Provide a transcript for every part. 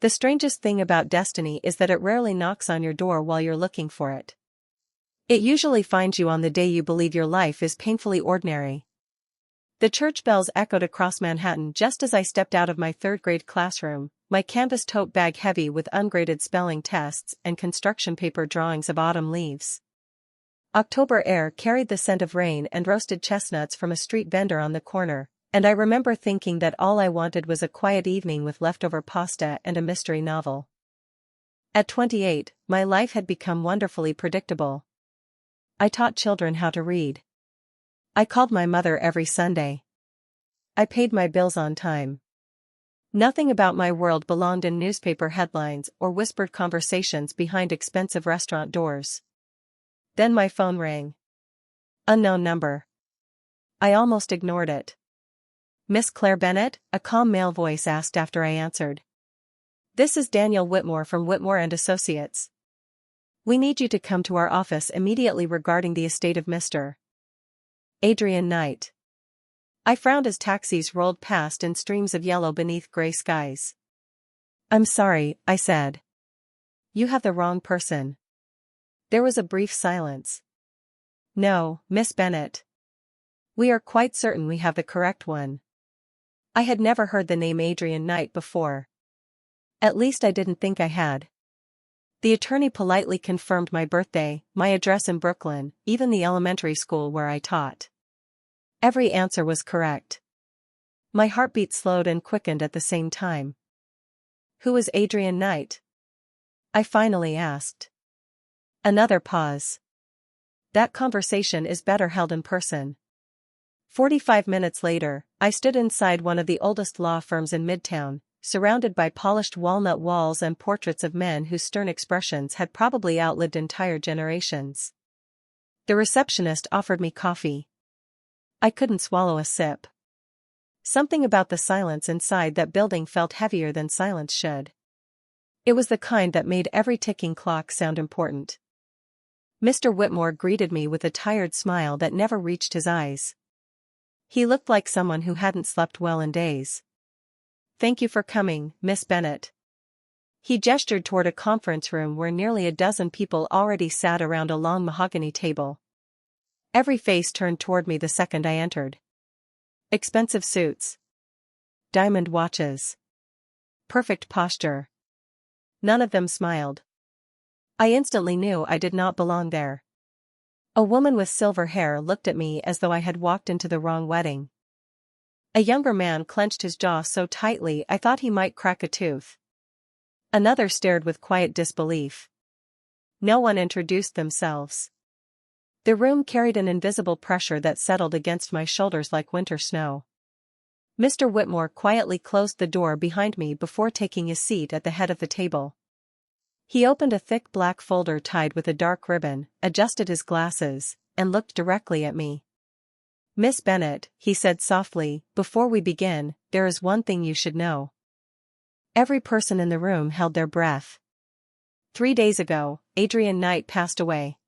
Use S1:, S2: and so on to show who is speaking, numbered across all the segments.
S1: The strangest thing about destiny is that it rarely knocks on your door while you're looking for it. It usually finds you on the day you believe your life is painfully ordinary. The church bells echoed across Manhattan just as I stepped out of my third-grade classroom, my canvas tote bag heavy with ungraded spelling tests and construction paper drawings of autumn leaves. October air carried the scent of rain and roasted chestnuts from a street vendor on the corner, and I remember thinking that all I wanted was a quiet evening with leftover pasta and a mystery novel. At 28, my life had become wonderfully predictable. I taught children how to read. I called my mother every Sunday. I paid my bills on time. Nothing about my world belonged in newspaper headlines or whispered conversations behind expensive restaurant doors. Then my phone rang. Unknown number. I almost ignored it. "Miss Claire Bennett?" a calm male voice asked after I answered. "This is Daniel Whitmore from Whitmore & Associates. We need you to come to our office immediately regarding the estate of Mr. Adrian Knight." I frowned as taxis rolled past in streams of yellow beneath gray skies. "I'm sorry," I said. "You have the wrong person." There was a brief silence. "No, Miss Bennett. We are quite certain we have the correct one." I had never heard the name Adrian Knight before. At least I didn't think I had. The attorney politely confirmed my birthday, my address in Brooklyn, even the elementary school where I taught. Every answer was correct. My heartbeat slowed and quickened at the same time. "Who is Adrian Knight?" I finally asked. Another pause. That conversation is better held in person. 45 minutes later, I stood inside one of the oldest law firms in Midtown, surrounded by polished walnut walls and portraits of men whose stern expressions had probably outlived entire generations. The receptionist offered me coffee. I couldn't swallow a sip. Something about the silence inside that building felt heavier than silence should. It was the kind that made every ticking clock sound important. Mr. Whitmore greeted me with a tired smile that never reached his eyes. He looked like someone who hadn't slept well in days. "Thank you for coming, Miss Bennett." He gestured toward a conference room where nearly a dozen people already sat around a long mahogany table. Every face turned toward me the second I entered. Expensive suits. Diamond watches. Perfect posture. None of them smiled. I instantly knew I did not belong there. A woman with silver hair looked at me as though I had walked into the wrong wedding. A younger man clenched his jaw so tightly I thought he might crack a tooth. Another stared with quiet disbelief. No one introduced themselves. The room carried an invisible pressure that settled against my shoulders like winter snow. Mr. Whitmore quietly closed the door behind me before taking his seat at the head of the table. He opened a thick black folder tied with a dark ribbon, adjusted his glasses, and looked directly at me. "Miss Bennett," he said softly, "before we begin, there is one thing you should know." Every person in the room held their breath. 3 days ago, Adrian Knight passed away.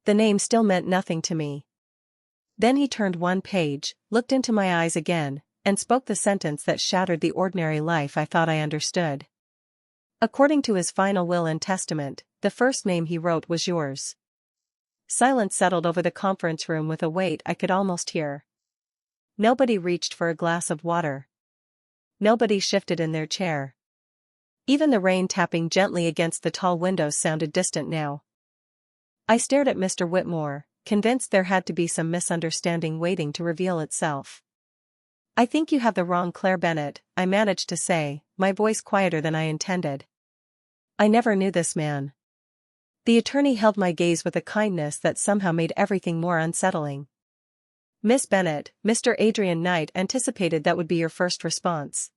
S1: The name still meant nothing to me. Then he turned one page, looked into my eyes again, and spoke the sentence that shattered the ordinary life I thought I understood. "According to his final will and testament, the first name he wrote was yours." Silence settled over the conference room with a weight I could almost hear. Nobody reached for a glass of water. Nobody shifted in their chair. Even the rain tapping gently against the tall windows sounded distant now. I stared at Mr. Whitmore, convinced there had to be some misunderstanding waiting to reveal itself. "I think you have the wrong Claire Bennett," I managed to say, my voice quieter than I intended. I never knew this man. The attorney held my gaze with a kindness that somehow made everything more unsettling. "Miss Bennett, Mr. Adrian Knight anticipated that would be your first response."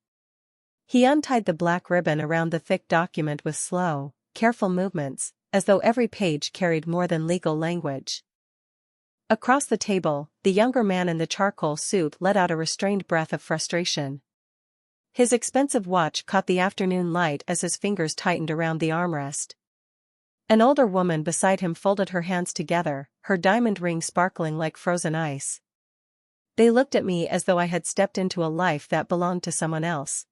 S1: He untied the black ribbon around the thick document with slow, careful movements, as though every page carried more than legal language. Across the table, the younger man in the charcoal suit let out a restrained breath of frustration. His expensive watch caught the afternoon light as his fingers tightened around the armrest. An older woman beside him folded her hands together, her diamond ring sparkling like frozen ice. They looked at me as though I had stepped into a life that belonged to someone else.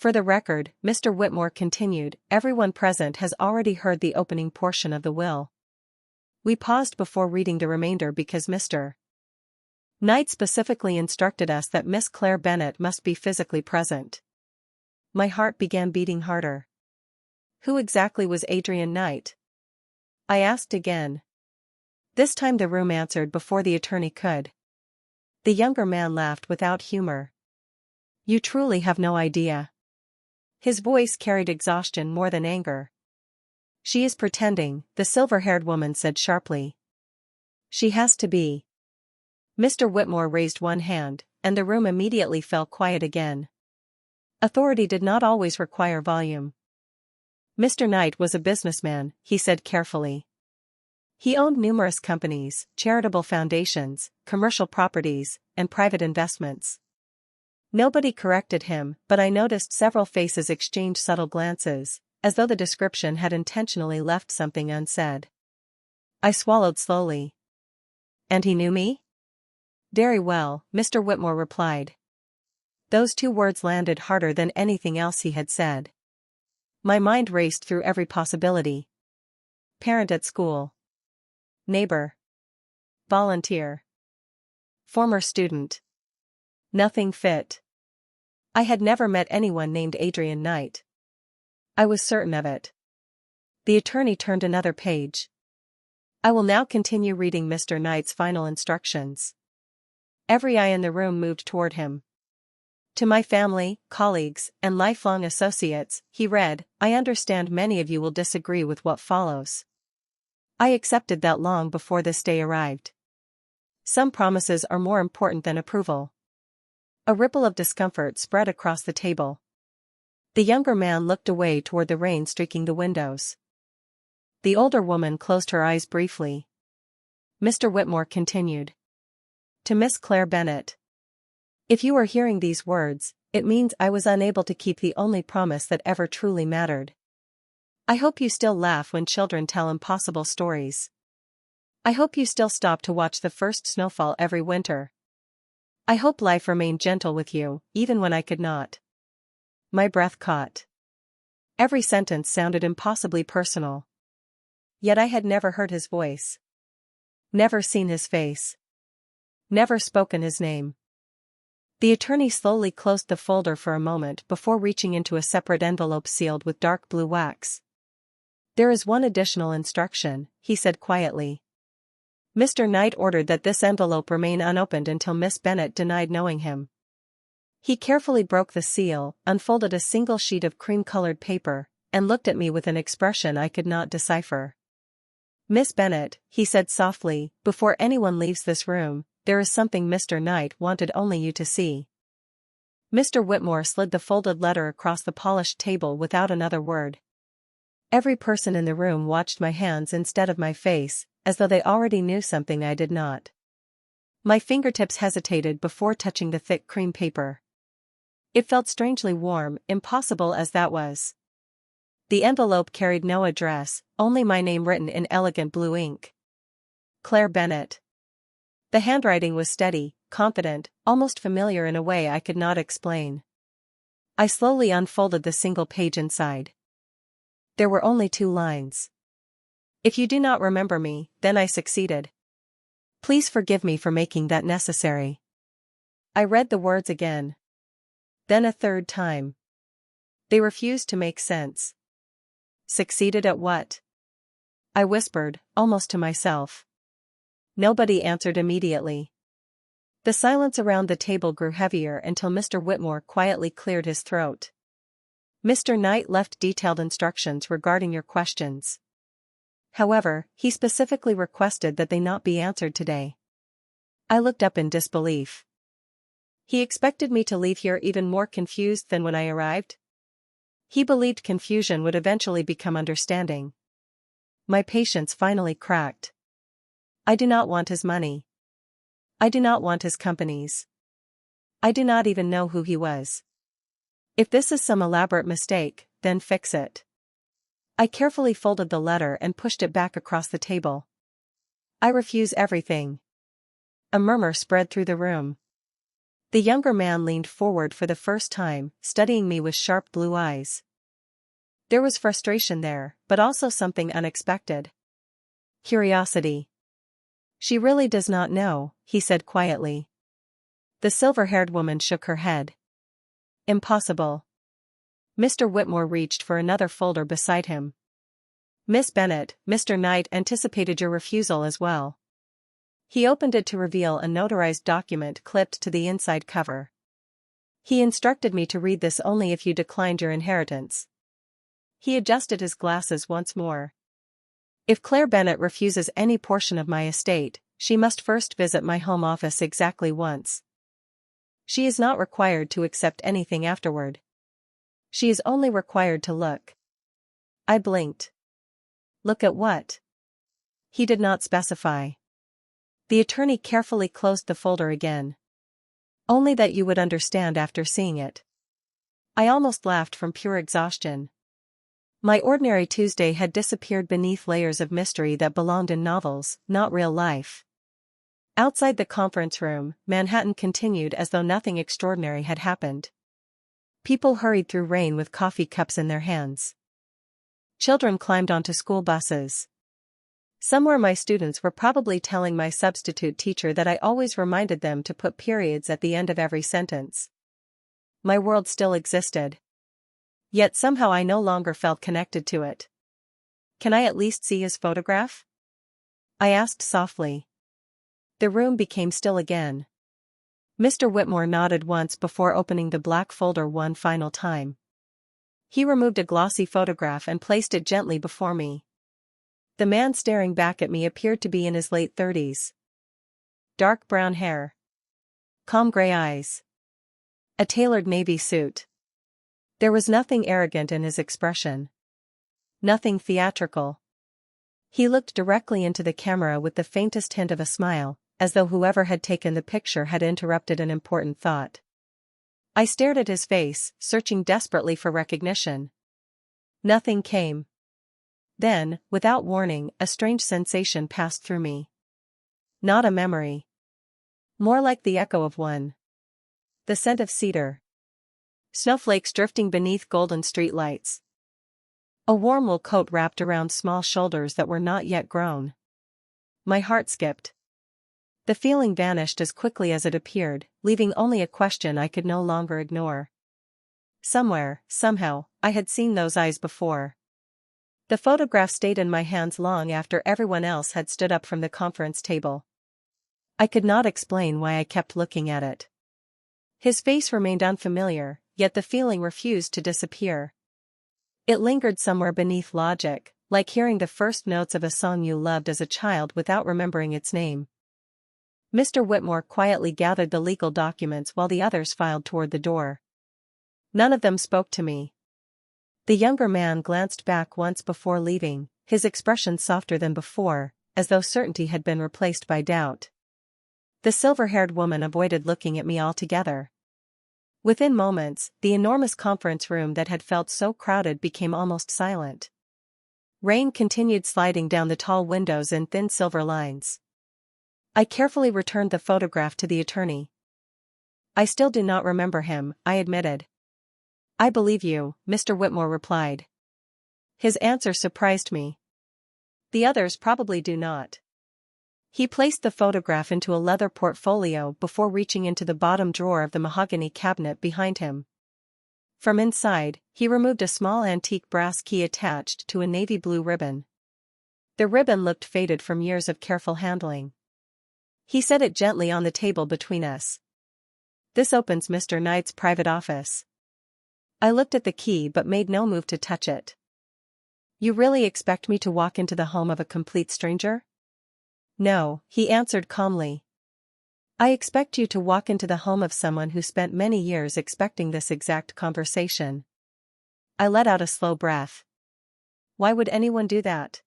S1: For the record, Mr. Whitmore continued, everyone present has already heard the opening portion of the will. We paused before reading the remainder because Mr. Knight specifically instructed us that Miss Claire Bennet must be physically present. My heart began beating harder. Who exactly was Adrian Knight? I asked again. This time the room answered before the attorney could. The younger man laughed without humor. You truly have no idea. His voice carried exhaustion more than anger. She is pretending, the silver-haired woman said sharply. She has to be. Mr. Whitmore raised one hand, and the room immediately fell quiet again. Authority did not always require volume. Mr. Knight was a businessman, he said carefully. He owned numerous companies, charitable foundations, commercial properties, and private investments. Nobody corrected him, but I noticed several faces exchange subtle glances, as though the description had intentionally left something unsaid. I swallowed slowly. And he knew me? Very well, Mr. Whitmore replied. Those two words landed harder than anything else he had said. My mind raced through every possibility. Parent at school. Neighbor. Volunteer. Former student. Nothing fit. I had never met anyone named Adrian Knight. I was certain of it. The attorney turned another page. I will now continue reading Mr. Knight's final instructions. Every eye in the room moved toward him. To my family, colleagues, and lifelong associates, he read, I understand many of you will disagree with what follows. I accepted that long before this day arrived. Some promises are more important than approval. A ripple of discomfort spread across the table. The younger man looked away toward the rain streaking the windows. The older woman closed her eyes briefly. Mr. Whitmore continued. To Miss Claire Bennet. If you are hearing these words, it means I was unable to keep the only promise that ever truly mattered. I hope you still laugh when children tell impossible stories. I hope you still stop to watch the first snowfall every winter. I hope life remained gentle with you, even when I could not. My breath caught. Every sentence sounded impossibly personal. Yet I had never heard his voice. Never seen his face. Never spoken his name. The attorney slowly closed the folder for a moment before reaching into a separate envelope sealed with dark blue wax. There is one additional instruction, he said quietly. Mr. Knight ordered that this envelope remain unopened until Miss Bennet denied knowing him. He carefully broke the seal, unfolded a single sheet of cream-colored paper, and looked at me with an expression I could not decipher. Miss Bennet, he said softly, before anyone leaves this room, there is something Mr. Knight wanted only you to see. Mr. Whitmore slid the folded letter across the polished table without another word. Every person in the room watched my hands instead of my face, as though they already knew something I did not. My fingertips hesitated before touching the thick cream paper. It felt strangely warm, impossible as that was. The envelope carried no address, only my name written in elegant blue ink. Claire Bennet. The handwriting was steady, confident, almost familiar in a way I could not explain. I slowly unfolded the single page inside. There were only 2 lines. If you do not remember me, then I succeeded. Please forgive me for making that necessary. I read the words again. Then a third time. They refused to make sense. Succeeded at what? I whispered, almost to myself. Nobody answered immediately. The silence around the table grew heavier until Mr. Whitmore quietly cleared his throat. Mr. Knight left detailed instructions regarding your questions. However, he specifically requested that they not be answered today. I looked up in disbelief. He expected me to leave here even more confused than when I arrived? He believed confusion would eventually become understanding. My patience finally cracked. I do not want his money. I do not want his companies. I do not even know who he was. If this is some elaborate mistake, then fix it. I carefully folded the letter and pushed it back across the table. I refuse everything. A murmur spread through the room. The younger man leaned forward for the first time, studying me with sharp blue eyes. There was frustration there, but also something unexpected. Curiosity. She really does not know, he said quietly. The silver-haired woman shook her head. Impossible. Mr. Whitmore reached for another folder beside him. Miss Bennet, Mr. Knight anticipated your refusal as well. He opened it to reveal a notarized document clipped to the inside cover. He instructed me to read this only if you declined your inheritance. He adjusted his glasses once more. If Claire Bennet refuses any portion of my estate, she must first visit my home office exactly once. She is not required to accept anything afterward. She is only required to look. I blinked. Look at what? He did not specify. The attorney carefully closed the folder again. Only that you would understand after seeing it. I almost laughed from pure exhaustion. My ordinary Tuesday had disappeared beneath layers of mystery that belonged in novels, not real life. Outside the conference room, Manhattan continued as though nothing extraordinary had happened. People hurried through rain with coffee cups in their hands. Children climbed onto school buses. Somewhere my students were probably telling my substitute teacher that I always reminded them to put periods at the end of every sentence. My world still existed. Yet somehow I no longer felt connected to it. Can I at least see his photograph? I asked softly. The room became still again. Mr. Whitmore nodded once before opening the black folder one final time. He removed a glossy photograph and placed it gently before me. The man staring back at me appeared to be in his late 30s. Dark brown hair. Calm gray eyes. A tailored navy suit. There was nothing arrogant in his expression. Nothing theatrical. He looked directly into the camera with the faintest hint of a smile, as though whoever had taken the picture had interrupted an important thought. I stared at his face, searching desperately for recognition. Nothing came. Then, without warning, a strange sensation passed through me. Not a memory. More like the echo of one. The scent of cedar. Snowflakes drifting beneath golden streetlights. A warm wool coat wrapped around small shoulders that were not yet grown. My heart skipped. The feeling vanished as quickly as it appeared, leaving only a question I could no longer ignore. Somewhere, somehow, I had seen those eyes before. The photograph stayed in my hands long after everyone else had stood up from the conference table. I could not explain why I kept looking at it. His face remained unfamiliar, yet the feeling refused to disappear. It lingered somewhere beneath logic, like hearing the first notes of a song you loved as a child without remembering its name. Mr. Whitmore quietly gathered the legal documents while the others filed toward the door. None of them spoke to me. The younger man glanced back once before leaving, his expression softer than before, as though certainty had been replaced by doubt. The silver-haired woman avoided looking at me altogether. Within moments, the enormous conference room that had felt so crowded became almost silent. Rain continued sliding down the tall windows in thin silver lines. I carefully returned the photograph to the attorney. I still do not remember him, I admitted. I believe you, Mr. Whitmore replied. His answer surprised me. The others probably do not. He placed the photograph into a leather portfolio before reaching into the bottom drawer of the mahogany cabinet behind him. From inside, he removed a small antique brass key attached to a navy blue ribbon. The ribbon looked faded from years of careful handling. He set it gently on the table between us. This opens Mr. Knight's private office. I looked at the key but made no move to touch it. You really expect me to walk into the home of a complete stranger? No, he answered calmly. I expect you to walk into the home of someone who spent many years expecting this exact conversation. I let out a slow breath. Why would anyone do that?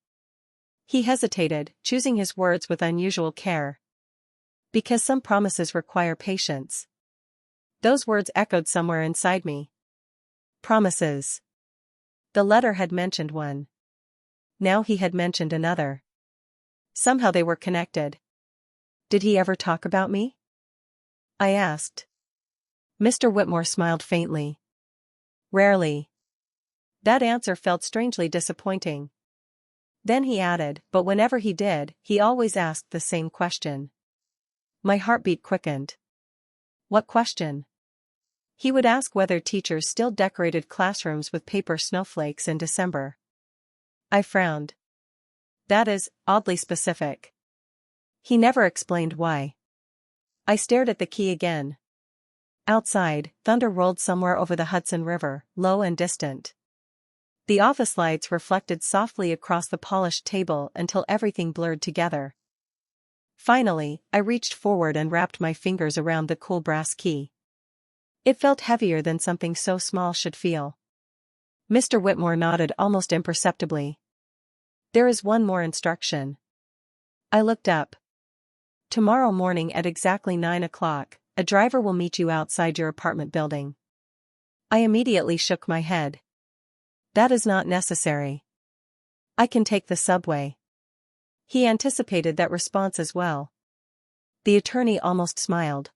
S1: He hesitated, choosing his words with unusual care. Because some promises require patience. Those words echoed somewhere inside me. Promises. The letter had mentioned one. Now he had mentioned another. Somehow they were connected. Did he ever talk about me? I asked. Mr. Whitmore smiled faintly. Rarely. That answer felt strangely disappointing. Then he added, but whenever he did, he always asked the same question. My heartbeat quickened. What question? He would ask whether teachers still decorated classrooms with paper snowflakes in December. I frowned. That is oddly specific. He never explained why. I stared at the key again. Outside, thunder rolled somewhere over the Hudson River, low and distant. The office lights reflected softly across the polished table until everything blurred together. Finally, I reached forward and wrapped my fingers around the cool brass key. It felt heavier than something so small should feel. Mr. Whitmore nodded almost imperceptibly. There is one more instruction. I looked up. Tomorrow morning at exactly 9 o'clock, a driver will meet you outside your apartment building. I immediately shook my head. That is not necessary. I can take the subway. He anticipated that response as well. The attorney almost smiled.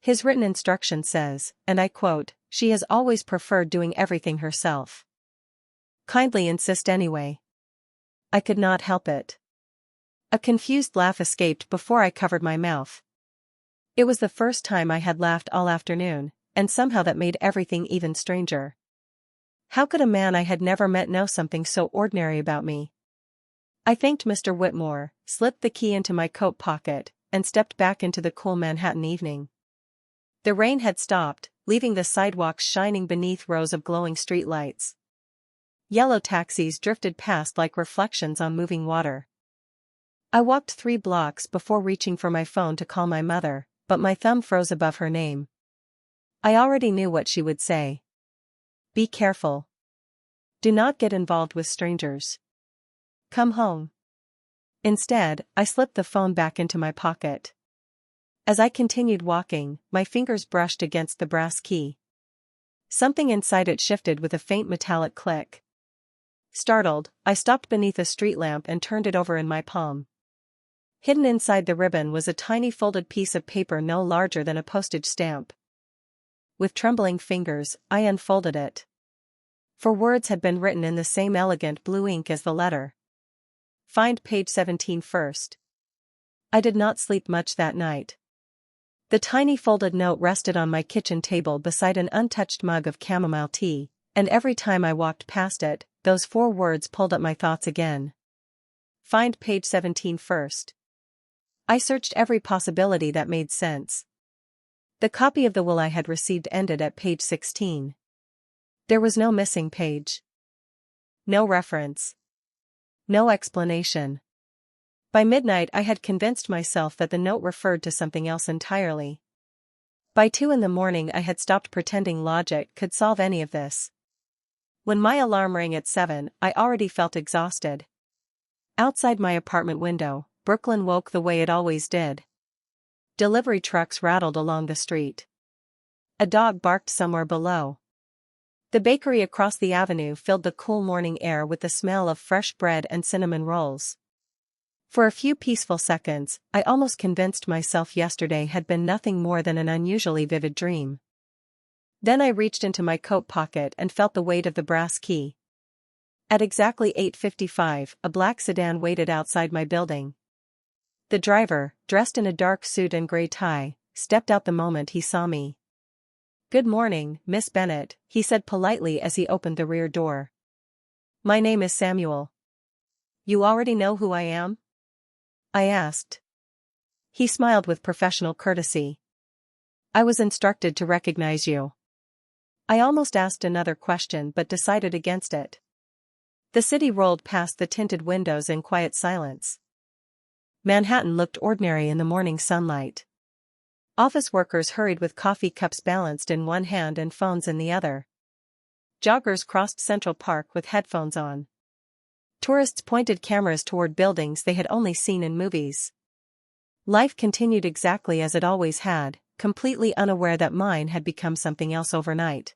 S1: His written instruction says, and I quote, "She has always preferred doing everything herself. Kindly insist anyway." I could not help it. A confused laugh escaped before I covered my mouth. It was the first time I had laughed all afternoon, and somehow that made everything even stranger. How could a man I had never met know something so ordinary about me? I thanked Mr. Whitmore, slipped the key into my coat pocket, and stepped back into the cool Manhattan evening. The rain had stopped, leaving the sidewalks shining beneath rows of glowing streetlights. Yellow taxis drifted past like reflections on moving water. I walked 3 blocks before reaching for my phone to call my mother, but my thumb froze above her name. I already knew what she would say. Be careful. Do not get involved with strangers. Come home. Instead, I slipped the phone back into my pocket. As I continued walking, my fingers brushed against the brass key. Something inside it shifted with a faint metallic click. Startled, I stopped beneath a street lamp and turned it over in my palm. Hidden inside the ribbon was a tiny folded piece of paper no larger than a postage stamp. With trembling fingers, I unfolded it. For words had been written in the same elegant blue ink as the letter. Find page 17 first. I did not sleep much that night. The tiny folded note rested on my kitchen table beside an untouched mug of chamomile tea, and every time I walked past it, those 4 words pulled at my thoughts again. Find page 17 first. I searched every possibility that made sense. The copy of the will I had received ended at page 16. There was no missing page. No reference. No explanation. By midnight I had convinced myself that the note referred to something else entirely. By 2 in the morning I had stopped pretending logic could solve any of this. When my alarm rang at 7, I already felt exhausted. Outside my apartment window, Brooklyn woke the way it always did. Delivery trucks rattled along the street. A dog barked somewhere below. The bakery across the avenue filled the cool morning air with the smell of fresh bread and cinnamon rolls. For a few peaceful seconds, I almost convinced myself yesterday had been nothing more than an unusually vivid dream. Then I reached into my coat pocket and felt the weight of the brass key. At exactly 8:55, a black sedan waited outside my building. The driver, dressed in a dark suit and gray tie, stepped out the moment he saw me. "Good morning, Miss Bennett," he said politely as he opened the rear door. "My name is Samuel." "You already know who I am?" I asked. He smiled with professional courtesy. "I was instructed to recognize you." I almost asked another question but decided against it. The city rolled past the tinted windows in quiet silence. Manhattan looked ordinary in the morning sunlight. Office workers hurried with coffee cups balanced in one hand and phones in the other. Joggers crossed Central Park with headphones on. Tourists pointed cameras toward buildings they had only seen in movies. Life continued exactly as it always had, completely unaware that mine had become something else overnight.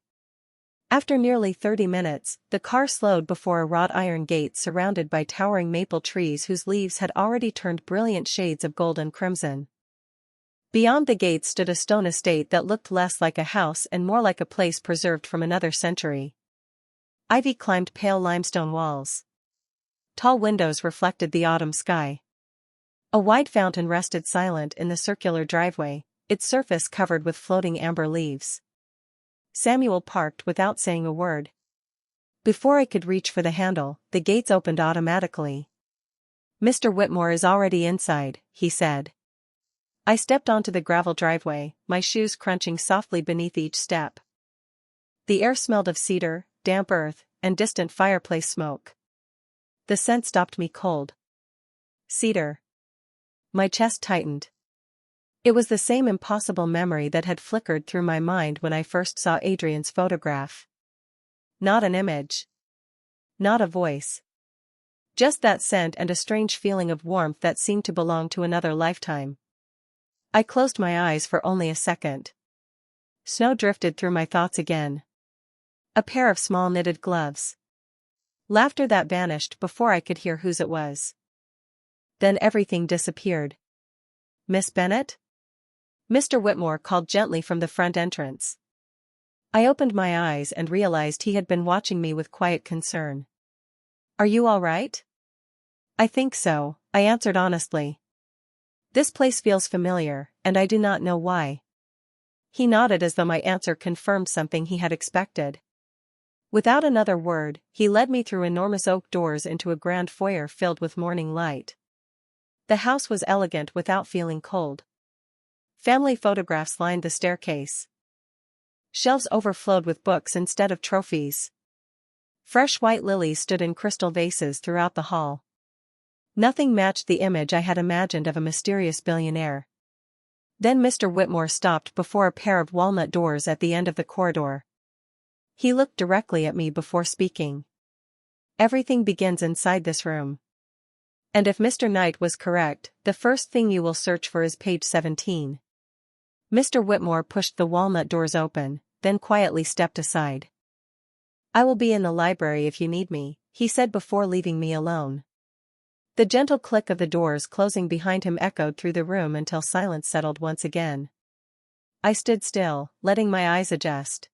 S1: After nearly 30 minutes, the car slowed before a wrought iron gate surrounded by towering maple trees whose leaves had already turned brilliant shades of gold and crimson. Beyond the gate stood a stone estate that looked less like a house and more like a place preserved from another century. Ivy climbed pale limestone walls. Tall windows reflected the autumn sky. A wide fountain rested silent in the circular driveway, its surface covered with floating amber leaves. Samuel parked without saying a word. Before I could reach for the handle, the gates opened automatically. "Mr. Whitmore is already inside," he said. I stepped onto the gravel driveway, my shoes crunching softly beneath each step. The air smelled of cedar, damp earth, and distant fireplace smoke. The scent stopped me cold. Cedar. My chest tightened. It was the same impossible memory that had flickered through my mind when I first saw Adrian's photograph. Not an image. Not a voice. Just that scent and a strange feeling of warmth that seemed to belong to another lifetime. I closed my eyes for only a second. Snow drifted through my thoughts again. A pair of small knitted gloves. Laughter that vanished before I could hear whose it was. Then everything disappeared. "Miss Bennet?" Mr. Whitmore called gently from the front entrance. I opened my eyes and realized he had been watching me with quiet concern. "Are you all right?" "I think so," I answered honestly. "This place feels familiar, and I do not know why." He nodded as though my answer confirmed something he had expected. Without another word, he led me through enormous oak doors into a grand foyer filled with morning light. The house was elegant without feeling cold. Family photographs lined the staircase. Shelves overflowed with books instead of trophies. Fresh white lilies stood in crystal vases throughout the hall. Nothing matched the image I had imagined of a mysterious billionaire. Then Mr. Whitmore stopped before a pair of walnut doors at the end of the corridor. He looked directly at me before speaking. "Everything begins inside this room. And if Mr. Knight was correct, the first thing you will search for is page 17. Mr. Whitmore pushed the walnut doors open, then quietly stepped aside. "I will be in the library if you need me," he said before leaving me alone. The gentle click of the doors closing behind him echoed through the room until silence settled once again. I stood still, letting my eyes adjust.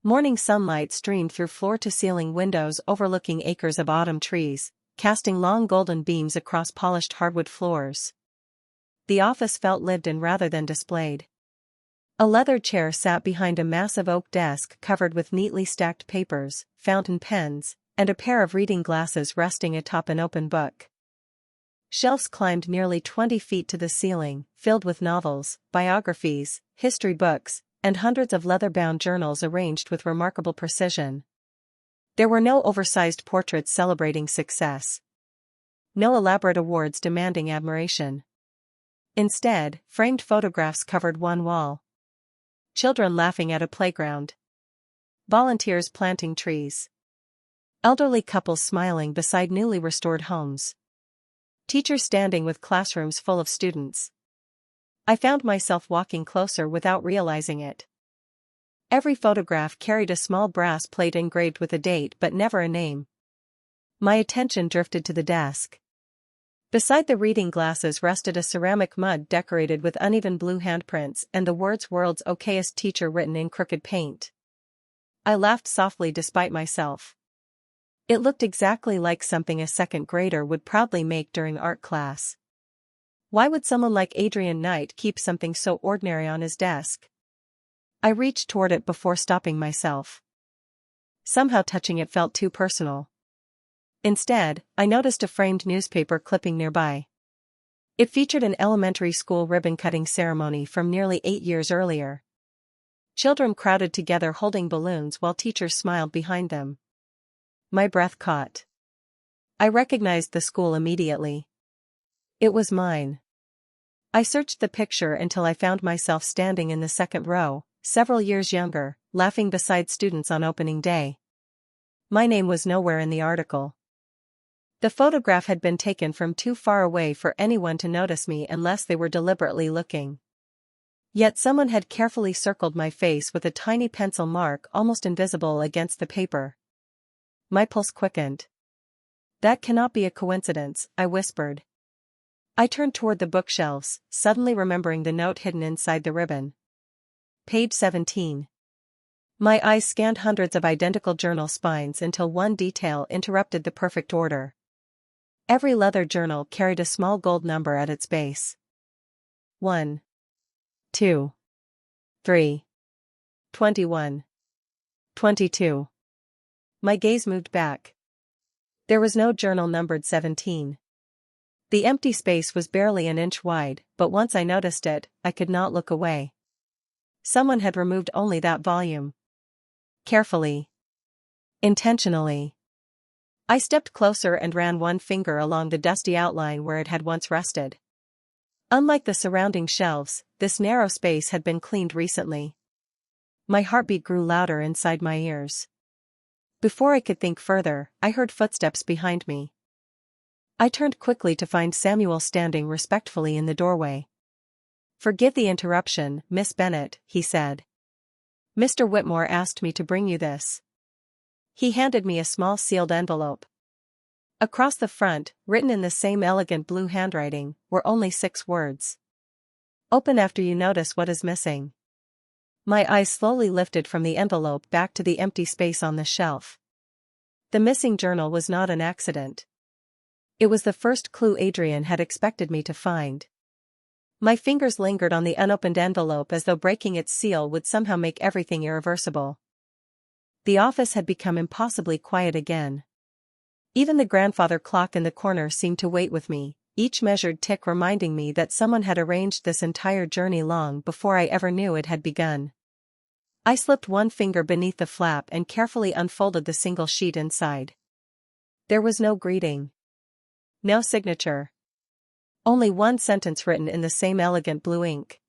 S1: Morning sunlight streamed through floor-to-ceiling windows overlooking acres of autumn trees, casting long golden beams across polished hardwood floors. The office felt lived in rather than displayed. A leather chair sat behind a massive oak desk covered with neatly stacked papers, fountain pens, and a pair of reading glasses resting atop an open book. Shelves climbed nearly 20 feet to the ceiling, filled with novels, biographies, history books, and hundreds of leather-bound journals arranged with remarkable precision. There were no oversized portraits celebrating success. No elaborate awards demanding admiration. Instead, framed photographs covered one wall. Children laughing at a playground. Volunteers planting trees. Elderly couples smiling beside newly restored homes. Teachers standing with classrooms full of students. I found myself walking closer without realizing it. Every photograph carried a small brass plate engraved with a date but never a name. My attention drifted to the desk. Beside the reading glasses rested a ceramic mug decorated with uneven blue handprints and the words "World's Okayest Teacher" written in crooked paint. I laughed softly despite myself. It looked exactly like something a second grader would proudly make during art class. Why would someone like Adrian Knight keep something so ordinary on his desk? I reached toward it before stopping myself. Somehow touching it felt too personal. Instead, I noticed a framed newspaper clipping nearby. It featured an elementary school ribbon-cutting ceremony from nearly 8 years earlier. Children crowded together holding balloons while teachers smiled behind them. My breath caught. I recognized the school immediately. It was mine. I searched the picture until I found myself standing in the second row, several years younger, laughing beside students on opening day. My name was nowhere in the article. The photograph had been taken from too far away for anyone to notice me unless they were deliberately looking. Yet someone had carefully circled my face with a tiny pencil mark almost invisible against the paper. My pulse quickened. "That cannot be a coincidence," I whispered. I turned toward the bookshelves, suddenly remembering the note hidden inside the ribbon. Page 17. My eyes scanned hundreds of identical journal spines until one detail interrupted the perfect order. Every leather journal carried a small gold number at its base. 1, 2, 3, 21, 22. My gaze moved back. There was no journal numbered 17. The empty space was barely an inch wide, but once I noticed it, I could not look away. Someone had removed only that volume. Carefully. Intentionally. I stepped closer and ran one finger along the dusty outline where it had once rested. Unlike the surrounding shelves, this narrow space had been cleaned recently. My heartbeat grew louder inside my ears. Before I could think further, I heard footsteps behind me. I turned quickly to find Samuel standing respectfully in the doorway. "Forgive the interruption, Miss Bennet," he said. "Mr. Whitmore asked me to bring you this." He handed me a small sealed envelope. Across the front, written in the same elegant blue handwriting, were only 6 words. "Open after you notice what is missing." My eyes slowly lifted from the envelope back to the empty space on the shelf. The missing journal was not an accident. It was the first clue Adrian had expected me to find. My fingers lingered on the unopened envelope as though breaking its seal would somehow make everything irreversible. The office had become impossibly quiet again. Even the grandfather clock in the corner seemed to wait with me, each measured tick reminding me that someone had arranged this entire journey long before I ever knew it had begun. I slipped one finger beneath the flap and carefully unfolded the single sheet inside. There was no greeting. No signature. Only one sentence written in the same elegant blue ink.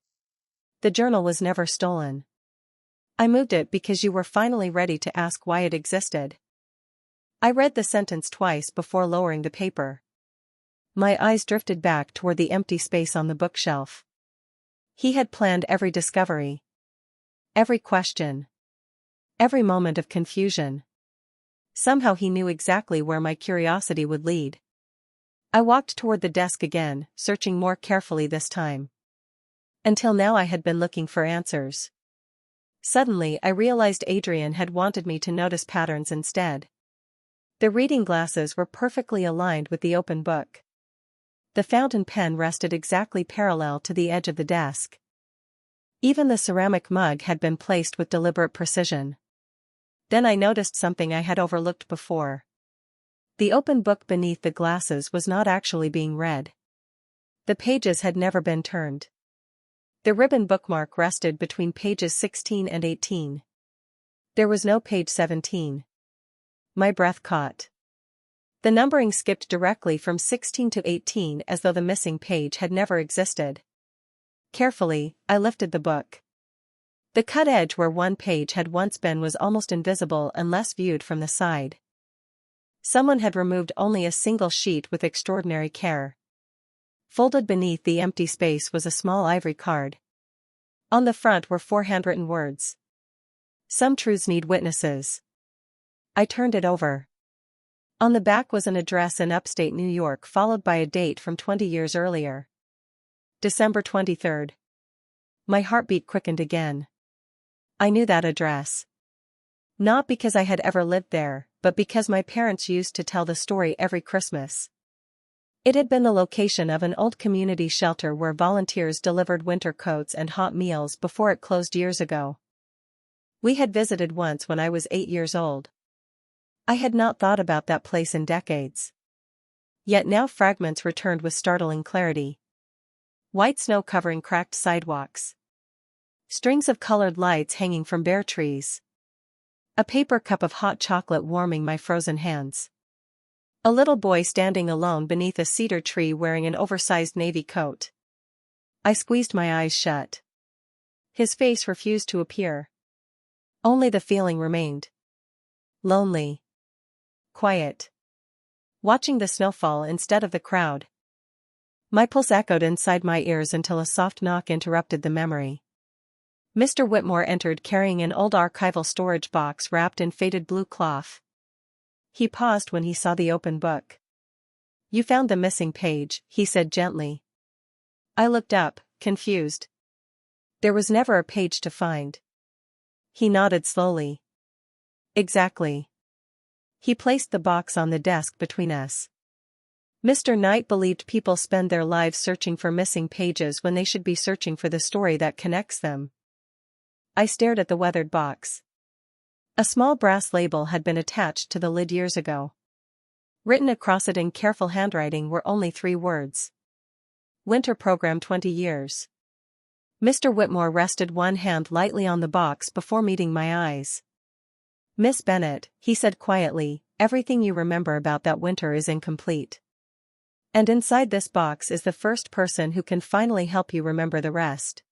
S1: "The journal was never stolen. I moved it because you were finally ready to ask why it existed." I read the sentence twice before lowering the paper. My eyes drifted back toward the empty space on the bookshelf. He had planned every discovery. Every question. Every moment of confusion. Somehow he knew exactly where my curiosity would lead. I walked toward the desk again, searching more carefully this time. Until now I had been looking for answers. Suddenly I realized Adrian had wanted me to notice patterns instead. The reading glasses were perfectly aligned with the open book. The fountain pen rested exactly parallel to the edge of the desk. Even the ceramic mug had been placed with deliberate precision. Then I noticed something I had overlooked before. The open book beneath the glasses was not actually being read. The pages had never been turned. The ribbon bookmark rested between pages 16 and 18. There was no page 17. My breath caught. The numbering skipped directly from 16 to 18 as though the missing page had never existed. Carefully, I lifted the book. The cut edge where one page had once been was almost invisible unless viewed from the side. Someone had removed only a single sheet with extraordinary care. Folded beneath the empty space was a small ivory card. On the front were 4 handwritten words. "Some truths need witnesses." I turned it over. On the back was an address in upstate New York followed by a date from 20 years earlier. December 23rd. My heartbeat quickened again. I knew that address. Not because I had ever lived there, but because my parents used to tell the story every Christmas. It had been the location of an old community shelter where volunteers delivered winter coats and hot meals before it closed years ago. We had visited once when I was 8 years old. I had not thought about that place in decades. Yet now fragments returned with startling clarity. White snow covering cracked sidewalks. Strings of colored lights hanging from bare trees. A paper cup of hot chocolate warming my frozen hands. A little boy standing alone beneath a cedar tree wearing an oversized navy coat. I squeezed my eyes shut. His face refused to appear. Only the feeling remained. Lonely. Quiet. Watching the snowfall instead of the crowd. My pulse echoed inside my ears until a soft knock interrupted the memory. Mr. Whitmore entered carrying an old archival storage box wrapped in faded blue cloth. He paused when he saw the open book. You found the missing page, he said gently. I looked up, confused. There was never a page to find. He nodded slowly. Exactly. He placed the box on the desk between us. Mr. Knight believed people spend their lives searching for missing pages when they should be searching for the story that connects them. I stared at the weathered box. A small brass label had been attached to the lid years ago. Written across it in careful handwriting were only 3 words. Winter Program 20 years. Mr. Whitmore rested one hand lightly on the box before meeting my eyes. Miss Bennet, he said quietly, everything you remember about that winter is incomplete. And inside this box is the first person who can finally help you remember the rest.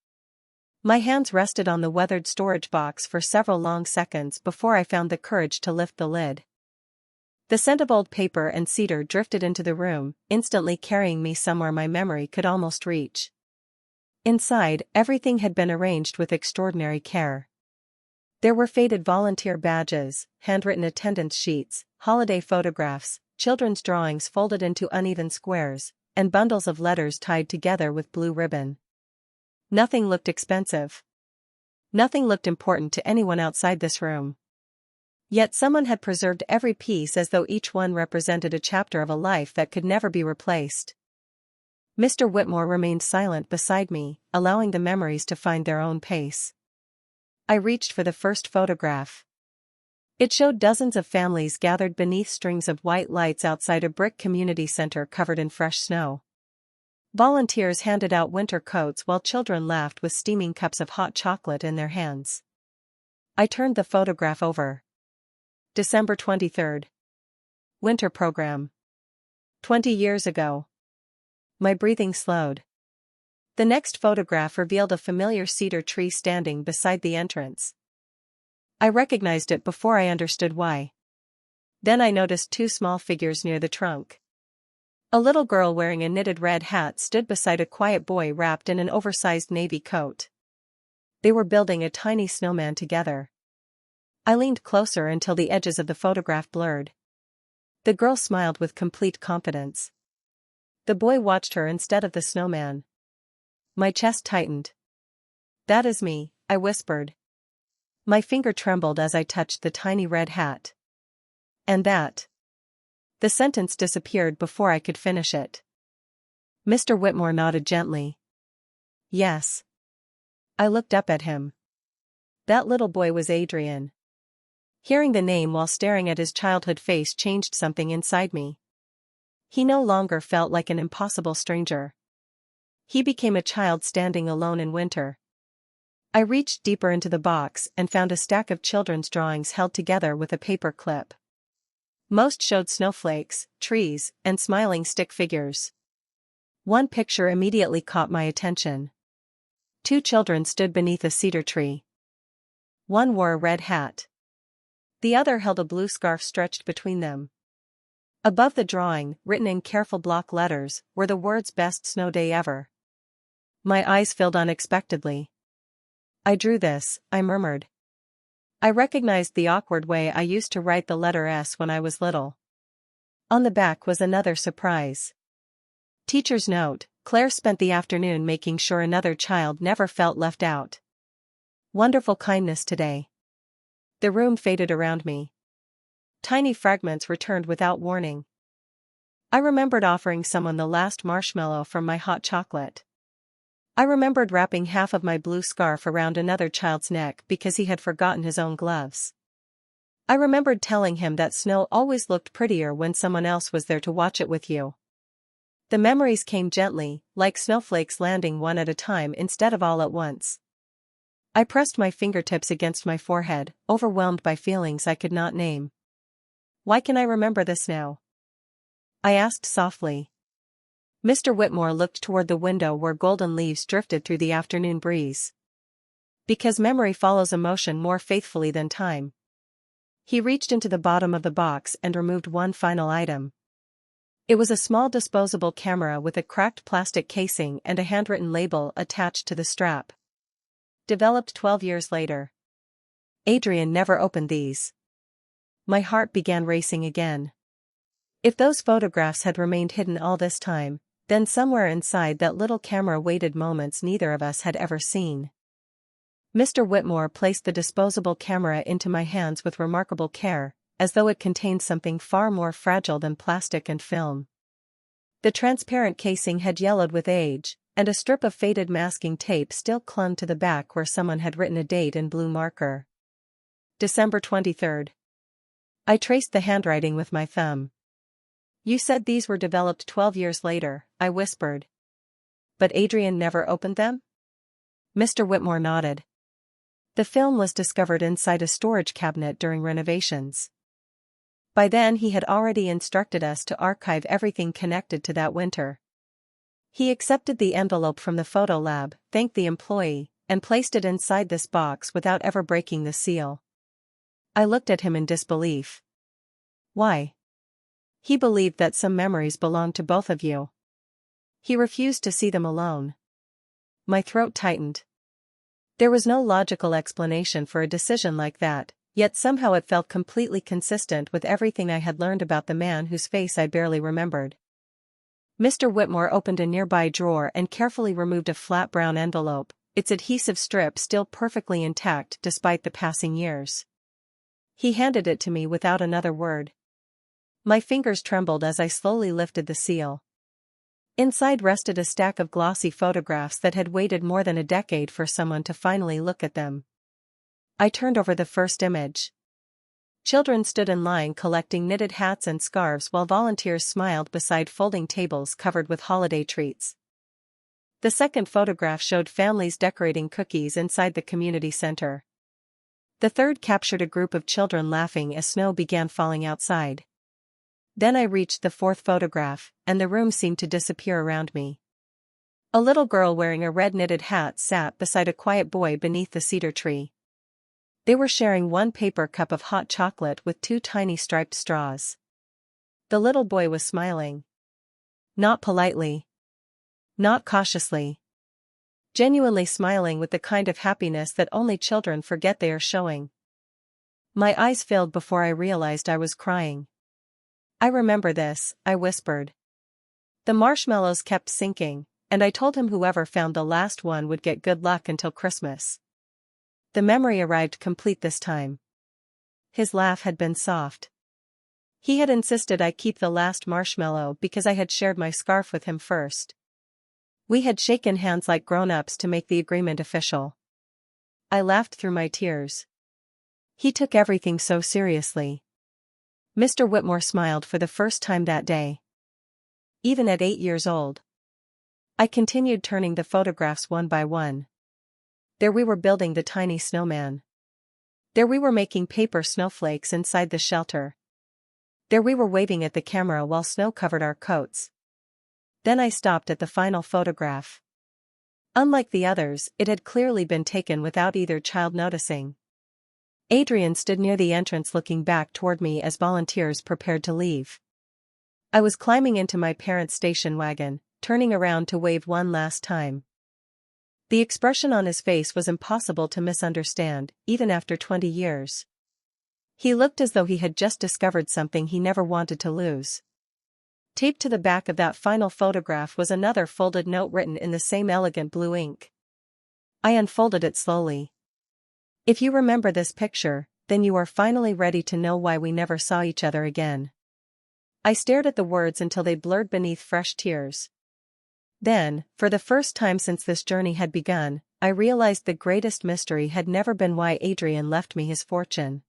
S1: My hands rested on the weathered storage box for several long seconds before I found the courage to lift the lid. The scent of old paper and cedar drifted into the room, instantly carrying me somewhere my memory could almost reach. Inside, everything had been arranged with extraordinary care. There were faded volunteer badges, handwritten attendance sheets, holiday photographs, children's drawings folded into uneven squares, and bundles of letters tied together with blue ribbon. Nothing looked expensive. Nothing looked important to anyone outside this room. Yet someone had preserved every piece as though each one represented a chapter of a life that could never be replaced. Mr. Whitmore remained silent beside me, allowing the memories to find their own pace. I reached for the first photograph. It showed dozens of families gathered beneath strings of white lights outside a brick community center covered in fresh snow. Volunteers handed out winter coats while children laughed with steaming cups of hot chocolate in their hands. I turned the photograph over. December 23rd. Winter program. 20 years ago. My breathing slowed. The next photograph revealed a familiar cedar tree standing beside the entrance. I recognized it before I understood why. Then I noticed 2 small figures near the trunk. A little girl wearing a knitted red hat stood beside a quiet boy wrapped in an oversized navy coat. They were building a tiny snowman together. I leaned closer until the edges of the photograph blurred. The girl smiled with complete confidence. The boy watched her instead of the snowman. My chest tightened. That is me, I whispered. My finger trembled as I touched the tiny red hat. And that. The sentence disappeared before I could finish it. Mr. Whitmore nodded gently. Yes. I looked up at him. That little boy was Adrian. Hearing the name while staring at his childhood face changed something inside me. He no longer felt like an impossible stranger. He became a child standing alone in winter. I reached deeper into the box and found a stack of children's drawings held together with a paper clip. Most showed snowflakes, trees, and smiling stick figures. One picture immediately caught my attention. 2 children stood beneath a cedar tree. One wore a red hat. The other held a blue scarf stretched between them. Above the drawing, written in careful block letters, were the words "Best snow day ever." My eyes filled unexpectedly. I drew this, I murmured. I recognized the awkward way I used to write the letter S when I was little. On the back was another surprise. Teacher's note: Claire spent the afternoon making sure another child never felt left out. Wonderful kindness today. The room faded around me. Tiny fragments returned without warning. I remembered offering someone the last marshmallow from my hot chocolate. I remembered wrapping half of my blue scarf around another child's neck because he had forgotten his own gloves. I remembered telling him that snow always looked prettier when someone else was there to watch it with you. The memories came gently, like snowflakes landing one at a time instead of all at once. I pressed my fingertips against my forehead, overwhelmed by feelings I could not name. Why can I remember this now? I asked softly. Mr. Whitmore looked toward the window where golden leaves drifted through the afternoon breeze. Because memory follows emotion more faithfully than time. He reached into the bottom of the box and removed one final item. It was a small disposable camera with a cracked plastic casing and a handwritten label attached to the strap. Developed 12 years later. Adrian never opened these. My heart began racing again. If those photographs had remained hidden all this time, then somewhere inside that little camera waited moments neither of us had ever seen. Mr. Whitmore placed the disposable camera into my hands with remarkable care, as though it contained something far more fragile than plastic and film. The transparent casing had yellowed with age, and a strip of faded masking tape still clung to the back where someone had written a date in blue marker. December 23rd. I traced the handwriting with my thumb. "You said these were developed 12 years later," I whispered. "But Adrian never opened them?" Mr. Whitmore nodded. "The film was discovered inside a storage cabinet during renovations. By then he had already instructed us to archive everything connected to that winter. He accepted the envelope from the photo lab, thanked the employee, and placed it inside this box without ever breaking the seal." I looked at him in disbelief. "Why?" "He believed that some memories belonged to both of you. He refused to see them alone." My throat tightened. There was no logical explanation for a decision like that, yet somehow it felt completely consistent with everything I had learned about the man whose face I barely remembered. Mr. Whitmore opened a nearby drawer and carefully removed a flat brown envelope, its adhesive strip still perfectly intact despite the passing years. He handed it to me without another word. My fingers trembled as I slowly lifted the seal. Inside rested a stack of glossy photographs that had waited more than a decade for someone to finally look at them. I turned over the first image. Children stood in line collecting knitted hats and scarves while volunteers smiled beside folding tables covered with holiday treats. The second photograph showed families decorating cookies inside the community center. The third captured a group of children laughing as snow began falling outside. Then I reached the fourth photograph, and the room seemed to disappear around me. A little girl wearing a red knitted hat sat beside a quiet boy beneath the cedar tree. They were sharing one paper cup of hot chocolate with two tiny striped straws. The little boy was smiling. Not politely. Not cautiously. Genuinely smiling with the kind of happiness that only children forget they are showing. My eyes filled before I realized I was crying. "I remember this," I whispered. The marshmallows kept sinking, and I told him whoever found the last one would get good luck until Christmas. The memory arrived complete this time. His laugh had been soft. He had insisted I keep the last marshmallow because I had shared my scarf with him first. We had shaken hands like grown-ups to make the agreement official. I laughed through my tears. He took everything so seriously. Mr. Whitmore smiled for the first time that day. Even at 8 years old. I continued turning the photographs one by one. There we were building the tiny snowman. There we were making paper snowflakes inside the shelter. There we were waving at the camera while snow covered our coats. Then I stopped at the final photograph. Unlike the others, it had clearly been taken without either child noticing. Adrian stood near the entrance looking back toward me as volunteers prepared to leave. I was climbing into my parents' station wagon, turning around to wave one last time. The expression on his face was impossible to misunderstand, even after 20 years. He looked as though he had just discovered something he never wanted to lose. Taped to the back of that final photograph was another folded note written in the same elegant blue ink. I unfolded it slowly. "If you remember this picture, then you are finally ready to know why we never saw each other again." I stared at the words until they blurred beneath fresh tears. Then, for the first time since this journey had begun, I realized the greatest mystery had never been why Adrian left me his fortune.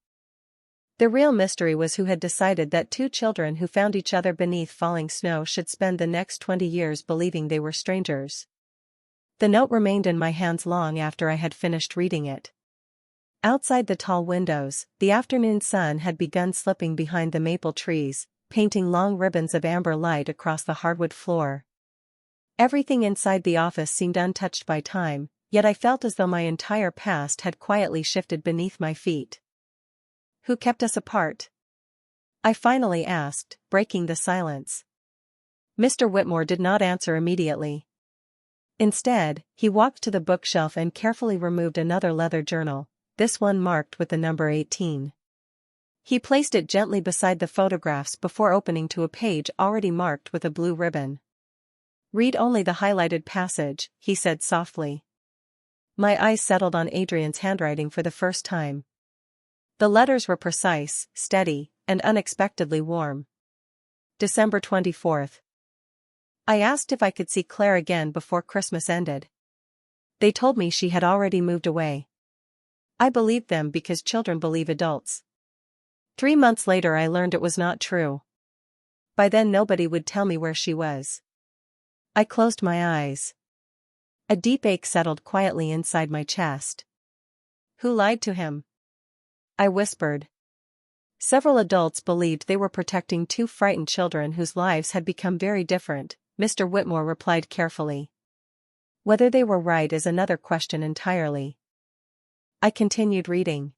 S1: The real mystery was who had decided that two children who found each other beneath falling snow should spend the next 20 years believing they were strangers. The note remained in my hands long after I had finished reading it. Outside the tall windows, the afternoon sun had begun slipping behind the maple trees, painting long ribbons of amber light across the hardwood floor. Everything inside the office seemed untouched by time, yet I felt as though my entire past had quietly shifted beneath my feet. "Who kept us apart?" I finally asked, breaking the silence. Mr. Whitmore did not answer immediately. Instead, he walked to the bookshelf and carefully removed another leather journal, this one marked with the number 18. He placed it gently beside the photographs before opening to a page already marked with a blue ribbon. "Read only the highlighted passage," he said softly. My eyes settled on Adrian's handwriting for the first time. The letters were precise, steady, and unexpectedly warm. December 24th. I asked if I could see Claire again before Christmas ended. They told me she had already moved away. I believed them because children believe adults. 3 months later I learned it was not true. By then nobody would tell me where she was. I closed my eyes. A deep ache settled quietly inside my chest. Who lied to him? I whispered. Several adults believed they were protecting 2 frightened children whose lives had become very different, Mr. Whitmore replied carefully. Whether they were right is another question entirely. I continued reading.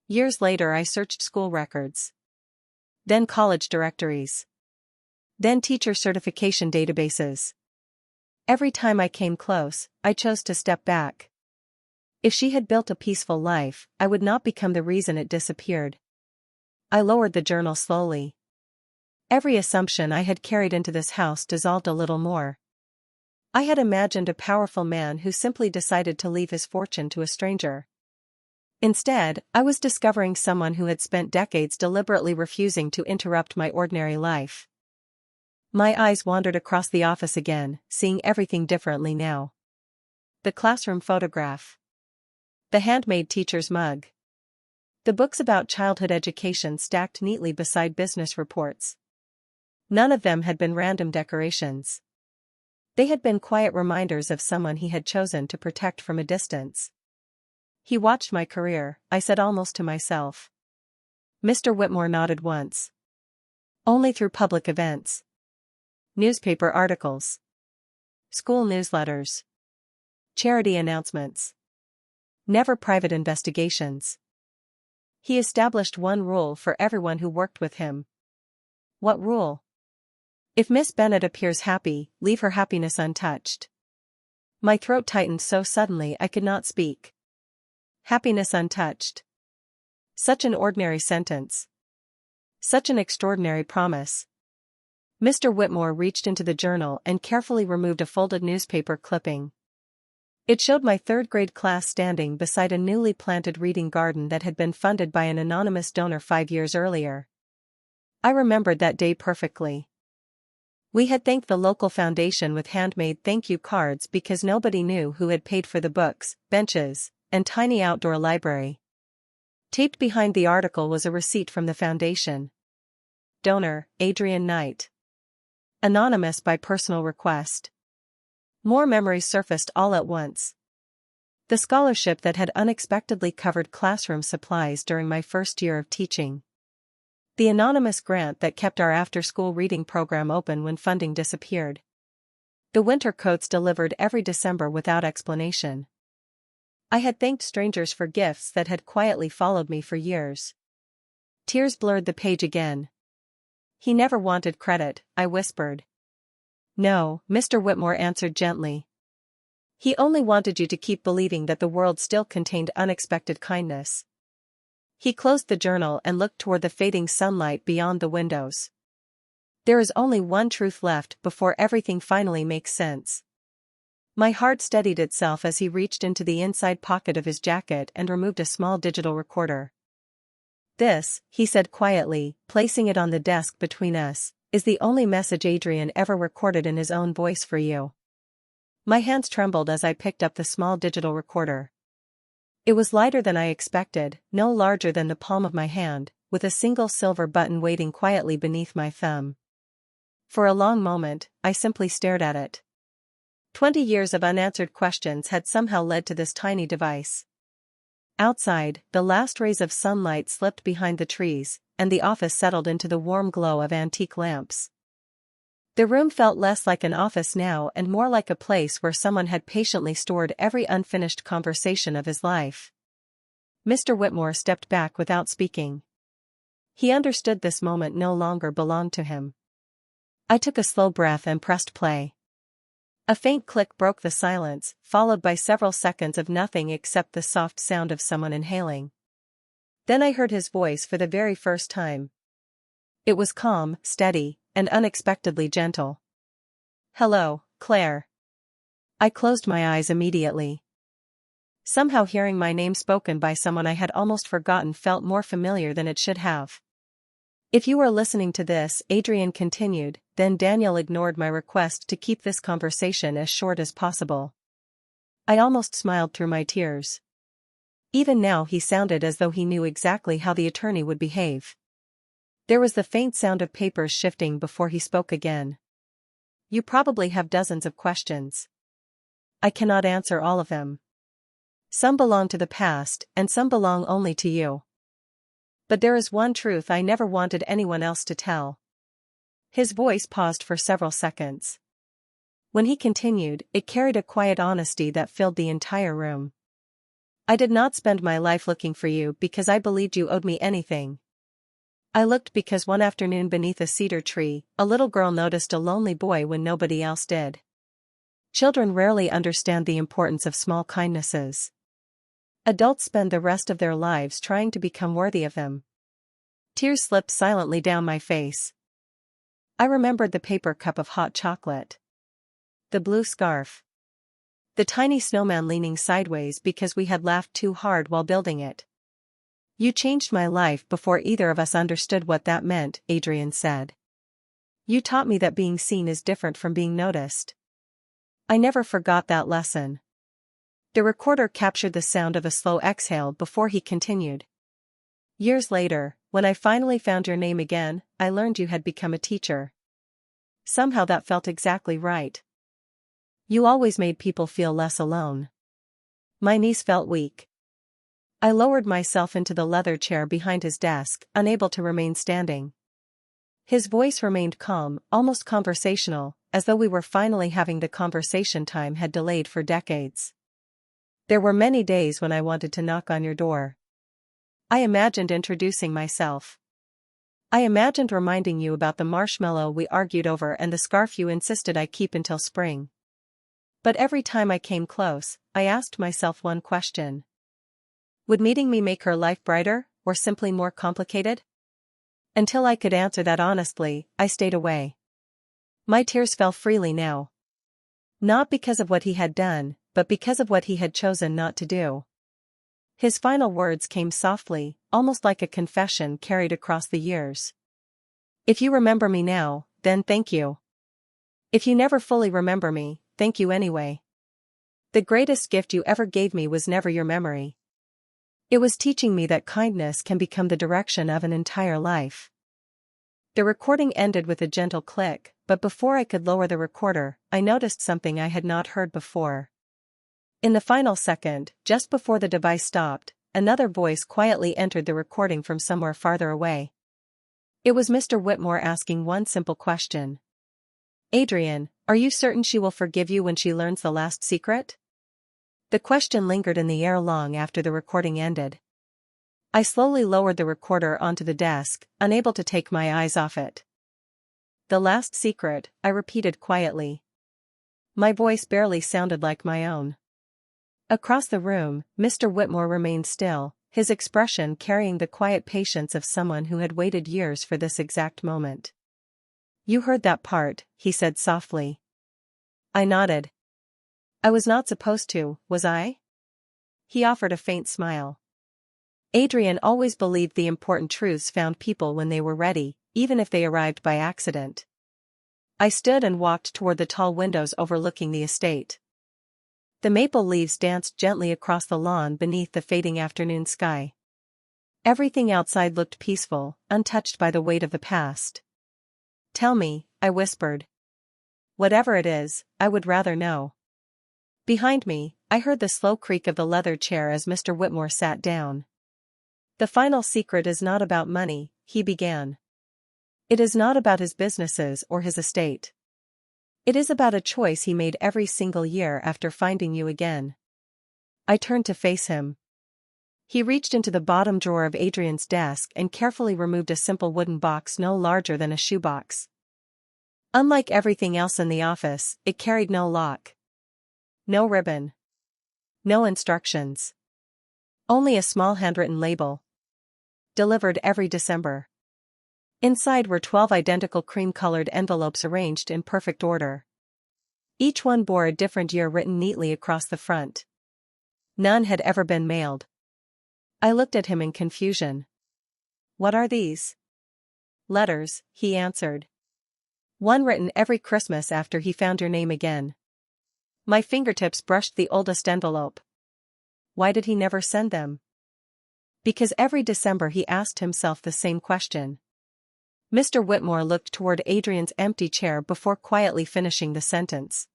S1: Years later I searched school records. Then college directories. Then teacher certification databases. Every time I came close, I chose to step back. If she had built a peaceful life, I would not become the reason it disappeared. I lowered the journal slowly. Every assumption I had carried into this house dissolved a little more. I had imagined a powerful man who simply decided to leave his fortune to a stranger. Instead, I was discovering someone who had spent decades deliberately refusing to interrupt my ordinary life. My eyes wandered across the office again, seeing everything differently now. The classroom photograph. The handmade teacher's mug. The books about childhood education stacked neatly beside business reports. None of them had been random decorations. They had been quiet reminders of someone he had chosen to protect from a distance. He watched my career, I said almost to myself. Mr. Whitmore nodded once. Only through public events. Newspaper articles. School newsletters. Charity announcements. Never private investigations. He established one rule for everyone who worked with him. What rule? If Miss Bennet appears happy, leave her happiness untouched. My throat tightened so suddenly I could not speak. Happiness untouched. Such an ordinary sentence. Such an extraordinary promise. Mr. Whitmore reached into the journal and carefully removed a folded newspaper clipping. It showed my 3rd grade class standing beside a newly planted reading garden that had been funded by an anonymous donor 5 years earlier. I remembered that day perfectly. We had thanked the local foundation with handmade thank you cards because nobody knew who had paid for the books, benches, and tiny outdoor library. Taped behind the article was a receipt from the foundation. Donor, Adrian Knight. Anonymous by personal request. More memories surfaced all at once. The scholarship that had unexpectedly covered classroom supplies during my first year of teaching. The anonymous grant that kept our after-school reading program open when funding disappeared. The winter coats delivered every December without explanation. I had thanked strangers for gifts that had quietly followed me for years. Tears blurred the page again. He never wanted credit, I whispered. No, Mr. Whitmore answered gently. He only wanted you to keep believing that the world still contained unexpected kindness. He closed the journal and looked toward the fading sunlight beyond the windows. There is only one truth left before everything finally makes sense. My heart steadied itself as he reached into the inside pocket of his jacket and removed a small digital recorder. This, he said quietly, placing it on the desk between us, is the only message Adrian ever recorded in his own voice for you. My hands trembled as I picked up the small digital recorder. It was lighter than I expected, no larger than the palm of my hand, with a single silver button waiting quietly beneath my thumb. For a long moment, I simply stared at it. 20 years of unanswered questions had somehow led to this tiny device. Outside, the last rays of sunlight slipped behind the trees, and the office settled into the warm glow of antique lamps. The room felt less like an office now and more like a place where someone had patiently stored every unfinished conversation of his life. Mr. Whitmore stepped back without speaking. He understood this moment no longer belonged to him. I took a slow breath and pressed play. A faint click broke the silence, followed by several seconds of nothing except the soft sound of someone inhaling. Then I heard his voice for the very first time. It was calm, steady, and unexpectedly gentle. "Hello, Claire." I closed my eyes immediately. Somehow hearing my name spoken by someone I had almost forgotten felt more familiar than it should have. "If you are listening to this," Adrian continued, then Daniel ignored my request to keep this conversation as short as possible. I almost smiled through my tears. Even now he sounded as though he knew exactly how the attorney would behave. There was the faint sound of papers shifting before he spoke again. "You probably have dozens of questions. I cannot answer all of them. Some belong to the past, and some belong only to you. But there is one truth I never wanted anyone else to tell." His voice paused for several seconds. When he continued, it carried a quiet honesty that filled the entire room. "I did not spend my life looking for you because I believed you owed me anything. I looked because one afternoon beneath a cedar tree, a little girl noticed a lonely boy when nobody else did. Children rarely understand the importance of small kindnesses. Adults spend the rest of their lives trying to become worthy of them." Tears slipped silently down my face. I remembered the paper cup of hot chocolate. The blue scarf. The tiny snowman leaning sideways because we had laughed too hard while building it. "You changed my life before either of us understood what that meant," Adrian said. "You taught me that being seen is different from being noticed." I never forgot that lesson. The recorder captured the sound of a slow exhale before he continued. "Years later, when I finally found your name again, I learned you had become a teacher. Somehow that felt exactly right. You always made people feel less alone." My knees felt weak. I lowered myself into the leather chair behind his desk, unable to remain standing. His voice remained calm, almost conversational, as though we were finally having the conversation time had delayed for decades. "There were many days when I wanted to knock on your door. I imagined introducing myself. I imagined reminding you about the marshmallow we argued over and the scarf you insisted I keep until spring. But every time I came close, I asked myself one question. Would meeting me make her life brighter, or simply more complicated? Until I could answer that honestly, I stayed away." My tears fell freely now. Not because of what he had done, but because of what he had chosen not to do. His final words came softly, almost like a confession carried across the years. "If you remember me now, then thank you. If you never fully remember me, thank you anyway. The greatest gift you ever gave me was never your memory. It was teaching me that kindness can become the direction of an entire life." The recording ended with a gentle click, but before I could lower the recorder, I noticed something I had not heard before. In the final second, just before the device stopped, another voice quietly entered the recording from somewhere farther away. It was Mr. Whitmore asking one simple question. "Adrian, are you certain she will forgive you when she learns the last secret?" The question lingered in the air long after the recording ended. I slowly lowered the recorder onto the desk, unable to take my eyes off it. "The last secret," I repeated quietly. My voice barely sounded like my own. Across the room, Mr. Whitmore remained still, his expression carrying the quiet patience of someone who had waited years for this exact moment. "You heard that part," he said softly. I nodded. "I was not supposed to, was I?" He offered a faint smile. Adrian always believed the important truths found people when they were ready, even if they arrived by accident. I stood and walked toward the tall windows overlooking the estate. The maple leaves danced gently across the lawn beneath the fading afternoon sky. Everything outside looked peaceful, untouched by the weight of the past. "Tell me," I whispered. "Whatever it is, I would rather know." Behind me, I heard the slow creak of the leather chair as Mr. Whitmore sat down. "The final secret is not about money," he began. "It is not about his businesses or his estate. It is about a choice he made every single year after finding you again." I turned to face him. He reached into the bottom drawer of Adrian's desk and carefully removed a simple wooden box no larger than a shoebox. Unlike everything else in the office, it carried no lock. No ribbon. No instructions. Only a small handwritten label. delivered every December. Inside were 12 identical cream-colored envelopes arranged in perfect order. Each one bore a different year written neatly across the front. None had ever been mailed. I looked at him in confusion. "What are these?" "Letters," he answered. "One written every Christmas after he found your name again." My fingertips brushed the oldest envelope. Why did he never send them? Because every December he asked himself the same question. Mr. Whitmore looked toward Adrian's empty chair before quietly finishing the sentence.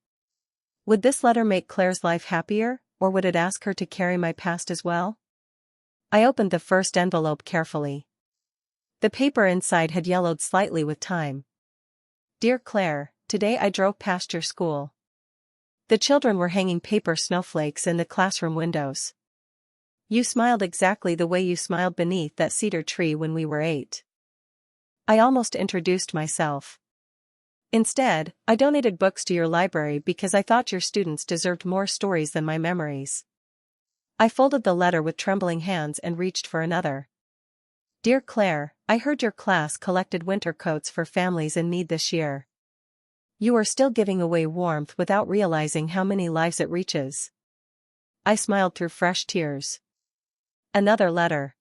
S1: Would this letter make Claire's life happier, or would it ask her to carry my past as well? I opened the first envelope carefully. The paper inside had yellowed slightly with time. "Dear Claire, today I drove past your school. The children were hanging paper snowflakes in the classroom windows. You smiled exactly the way you smiled beneath that cedar tree when we were 8. I almost introduced myself. Instead, I donated books to your library because I thought your students deserved more stories than my memories." I folded the letter with trembling hands and reached for another. "Dear Claire, I heard your class collected winter coats for families in need this year. You are still giving away warmth without realizing how many lives it reaches." I smiled through fresh tears. Another letter.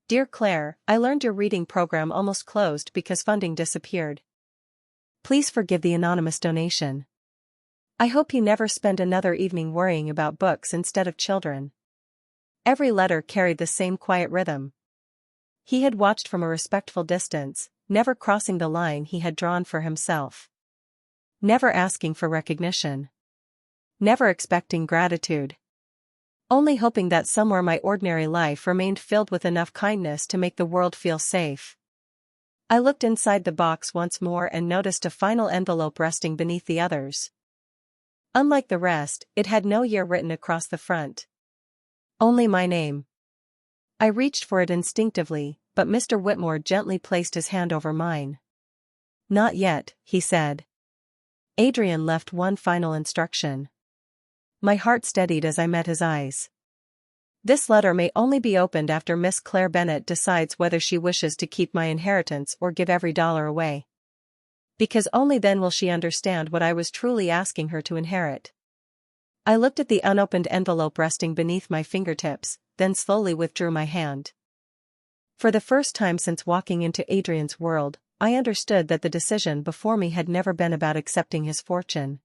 S1: "Dear Claire, I learned your reading program almost closed because funding disappeared. Please forgive the anonymous donation. I hope you never spend another evening worrying about books instead of children." Every letter carried the same quiet rhythm. He had watched from a respectful distance, never crossing the line he had drawn for himself. Never asking for recognition. Never expecting gratitude. Only hoping that somewhere my ordinary life remained filled with enough kindness to make the world feel safe. I looked inside the box once more and noticed a final envelope resting beneath the others. Unlike the rest, it had no year written across the front. Only my name. I reached for it instinctively, but Mr. Whitmore gently placed his hand over mine. "Not yet," he said. Adrian left one final instruction. My heart steadied as I met his eyes. "This letter may only be opened after Miss Claire Bennett decides whether she wishes to keep my inheritance or give every dollar away. Because only then will she understand what I was truly asking her to inherit." I looked at the unopened envelope resting beneath my fingertips, then slowly withdrew my hand. For the first time since walking into Adrian's world, I understood that the decision before me had never been about accepting his fortune.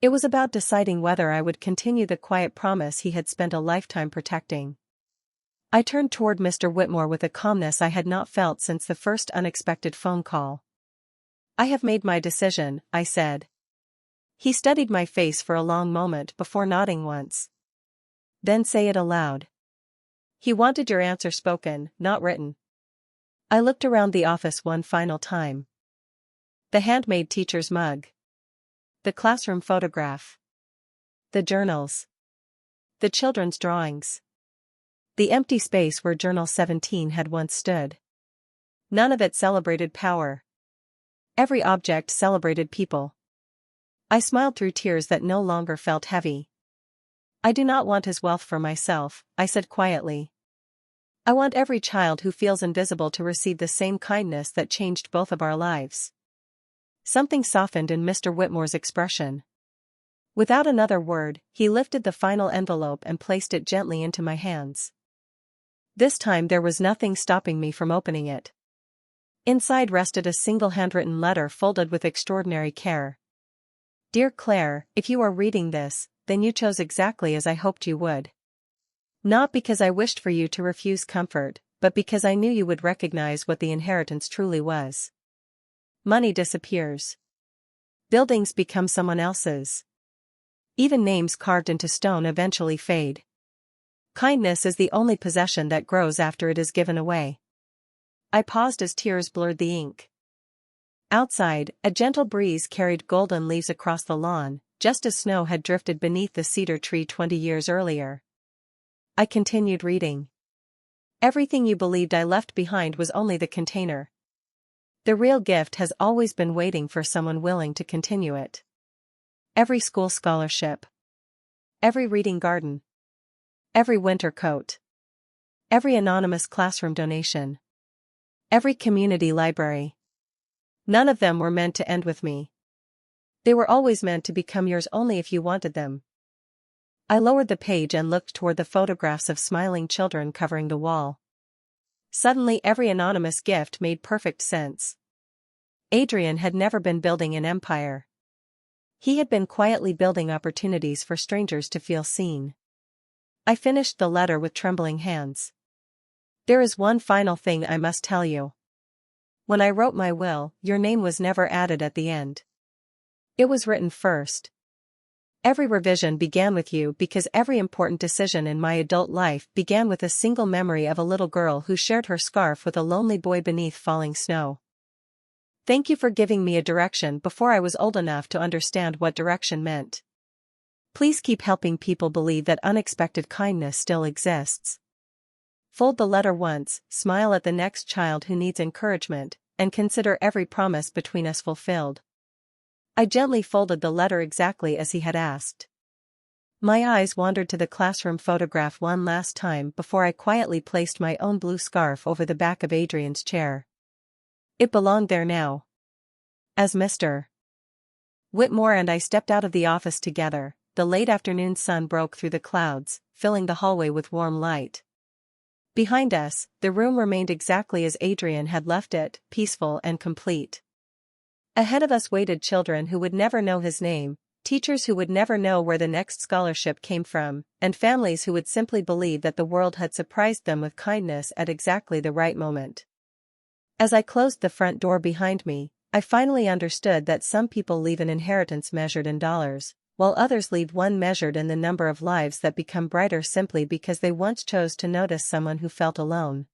S1: It was about deciding whether I would continue the quiet promise he had spent a lifetime protecting. I turned toward Mr. Whitmore with a calmness I had not felt since the first unexpected phone call. "I have made my decision," I said. He studied my face for a long moment before nodding once. "Then say it aloud." He wanted your answer spoken, not written. I looked around the office one final time. The handmade teacher's mug. The classroom photograph. The journals. The children's drawings. The empty space where Journal 17 had once stood. None of it celebrated power. Every object celebrated people. I smiled through tears that no longer felt heavy. "I do not want his wealth for myself," I said quietly. "I want every child who feels invisible to receive the same kindness that changed both of our lives." Something softened in Mr. Whitmore's expression. Without another word, he lifted the final envelope and placed it gently into my hands. This time there was nothing stopping me from opening it. Inside rested a single handwritten letter folded with extraordinary care. "Dear Claire, if you are reading this, then you chose exactly as I hoped you would. Not because I wished for you to refuse comfort, but because I knew you would recognize what the inheritance truly was. Money disappears. Buildings become someone else's. Even names carved into stone eventually fade. Kindness is the only possession that grows after it is given away." I paused as tears blurred the ink. Outside, a gentle breeze carried golden leaves across the lawn, just as snow had drifted beneath the cedar tree 20 years earlier. I continued reading. "Everything you believed I left behind was only the container. The real gift has always been waiting for someone willing to continue it. Every school scholarship. Every reading garden. Every winter coat. every anonymous classroom donation, every community library. None of them were meant to end with me. They were always meant to become yours only if you wanted them. I lowered the page and looked toward the photographs of smiling children covering the wall. Suddenly every anonymous gift made perfect sense. Adrian had never been building an empire. He had been quietly building opportunities for strangers to feel seen. I finished the letter with trembling hands. There is one final thing I must tell you. When I wrote my will, your name was never added at the end. It was written first. Every revision began with you because every important decision in my adult life began with a single memory of a little girl who shared her scarf with a lonely boy beneath falling snow. Thank you for giving me a direction before I was old enough to understand what direction meant. Please keep helping people believe that unexpected kindness still exists. Fold the letter once, smile at the next child who needs encouragement, and consider every promise between us fulfilled. I gently folded the letter exactly as he had asked. My eyes wandered to the classroom photograph one last time before I quietly placed my own blue scarf over the back of Adrian's chair. It belonged there now. As Mr. Whitmore and I stepped out of the office together, the late afternoon sun broke through the clouds, filling the hallway with warm light. Behind us, the room remained exactly as Adrian had left it, peaceful and complete. Ahead of us waited children who would never know his name, teachers who would never know where the next scholarship came from, and families who would simply believe that the world had surprised them with kindness at exactly the right moment. As I closed the front door behind me, I finally understood that some people leave an inheritance measured in dollars, while others leave one measured in the number of lives that become brighter simply because they once chose to notice someone who felt alone.